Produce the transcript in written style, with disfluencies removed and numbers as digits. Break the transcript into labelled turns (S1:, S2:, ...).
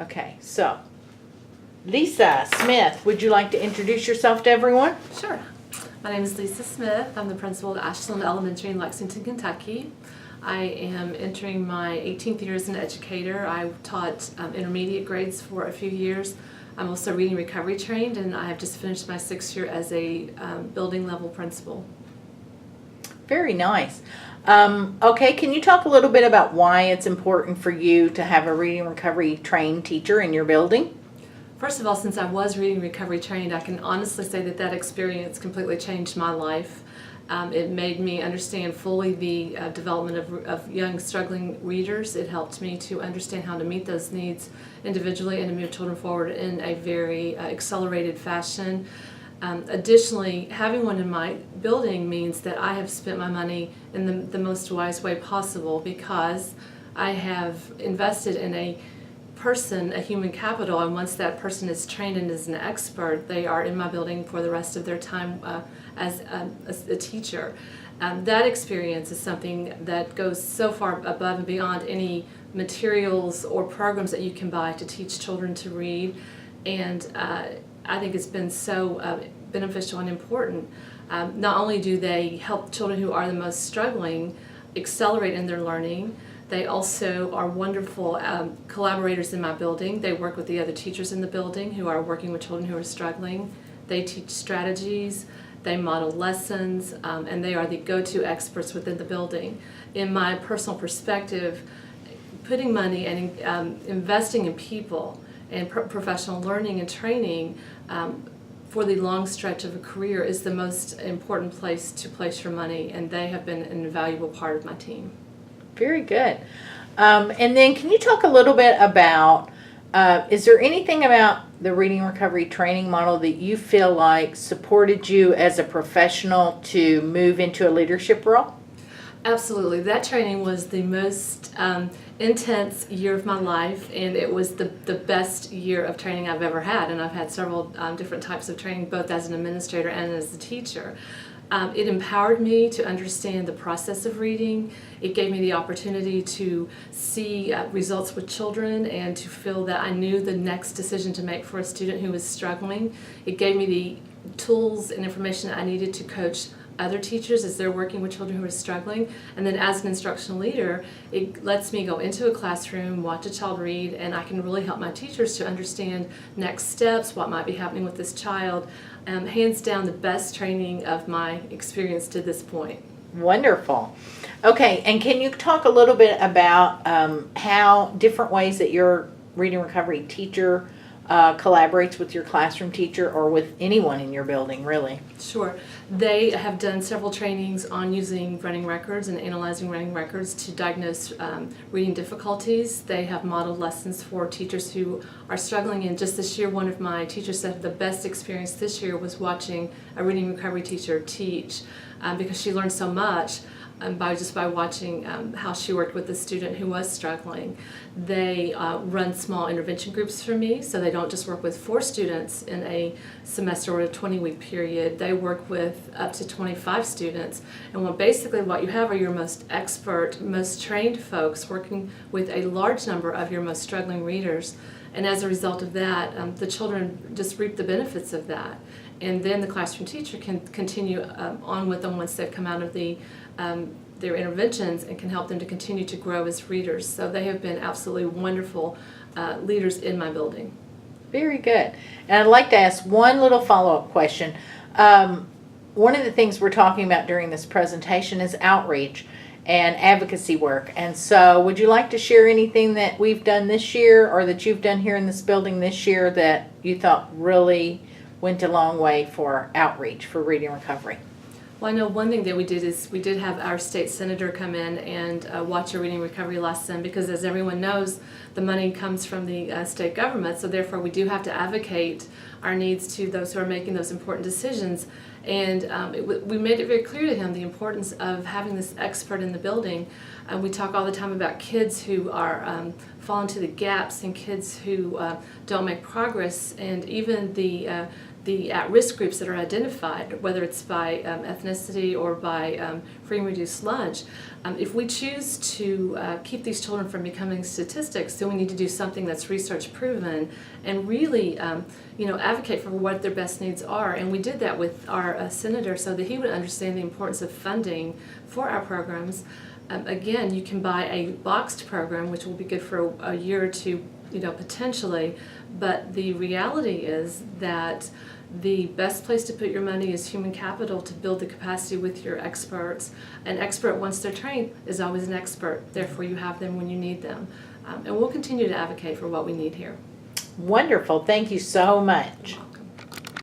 S1: Okay, so Lisa Smith, would you like to introduce yourself to everyone?
S2: Sure. My name is Lisa Smith. I'm the principal at Ashland Elementary in Lexington, Kentucky. I am entering my 18th year as an educator. I taught intermediate grades for a few years. I'm also reading recovery trained, and I have just finished my 6th year as a building level principal.
S1: Very nice. Okay, can you talk a little bit about why it's important for you to have a reading recovery trained teacher in your building?
S2: First of all, since I was reading recovery trained, I can honestly say that that experience completely changed my life. It made me understand fully the development of young struggling readers. It helped me to understand how to meet those needs individually and to move children forward in a very accelerated fashion. Additionally, having one in my building means that I have spent my money in the most wise way possible, because I have invested in a person, a human capital, and once that person is trained and is an expert, they are in my building for the rest of their time as a teacher. That experience is something that goes so far above and beyond any materials or programs that you can buy to teach children to read, and I think it's been so beneficial and important. Not only do they help children who are the most struggling accelerate in their learning, they also are wonderful collaborators in my building. They work with the other teachers in the building who are working with children who are struggling. They teach strategies, they model lessons, and they are the go-to experts within the building. In my personal perspective, putting money and investing in people and professional learning and training for the long stretch of a career is the most important place to place your money, and they have been an invaluable part of my team.
S1: Very good. And then can you talk a little bit about, is there anything about the reading recovery training model that you feel like supported you as a professional to move into a leadership role?
S2: Absolutely. That training was the most intense year of my life, and it was the best year of training I've ever had. And I've had several different types of training, both as an administrator and as a teacher. It empowered me to understand the process of reading. It gave me the opportunity to see results with children and to feel that I knew the next decision to make for a student who was struggling. It gave me the tools and information I needed to coach other teachers as they're working with children who are struggling. And then as an instructional leader, it lets me go into a classroom, watch a child read, and I can really help my teachers to understand next steps, what might be happening with this child. Hands down, the best training of my experience to this point.
S1: Wonderful. Okay, and can you talk a little bit about how different ways that your reading recovery teacher collaborates with your classroom teacher or with anyone in your building, really?
S2: Sure. They have done several trainings on using running records and analyzing running records to diagnose reading difficulties. They have modeled lessons for teachers who are struggling, and just this year one of my teachers said the best experience this year was watching a reading recovery teacher teach, because she learned so much by watching how she worked with the student who was struggling. They run small intervention groups for me, so they don't just work with 4 students in a semester or a 20-week period. They work with up to 25 students, and what you have are your most expert, most trained folks working with a large number of your most struggling readers. And as a result of that, the children just reap the benefits of that. And then the classroom teacher can continue on with them once they've come out of their interventions, and can help them to continue to grow as readers. So they have been absolutely wonderful leaders in my building.
S1: Very good. And I'd like to ask one little follow-up question. One of the things we're talking about during this presentation is outreach and advocacy work. And so would you like to share anything that we've done this year or that you've done here in this building this year that you thought really went a long way for outreach for reading recovery?
S2: Well, I know one thing that we did is we did have our state senator come in and watch a reading recovery lesson, because as everyone knows, the money comes from the state government, so therefore we do have to advocate our needs to those who are making those important decisions. And we made it very clear to him the importance of having this expert in the building. We talk all the time about kids who are fall into the gaps and kids who don't make progress, and even the the at-risk groups that are identified, whether it's by ethnicity or by free and reduced lunch, if we choose to keep these children from becoming statistics, then we need to do something that's research proven and really advocate for what their best needs are. And we did that with our senator so that he would understand the importance of funding for our programs. Again, you can buy a boxed program, which will be good for a year or two, potentially, but the reality is that the best place to put your money is human capital to build the capacity with your experts. An expert, once they're trained, is always an expert. Therefore, you have them when you need them. And we'll continue to advocate for what we need here.
S1: Wonderful. Thank you so much.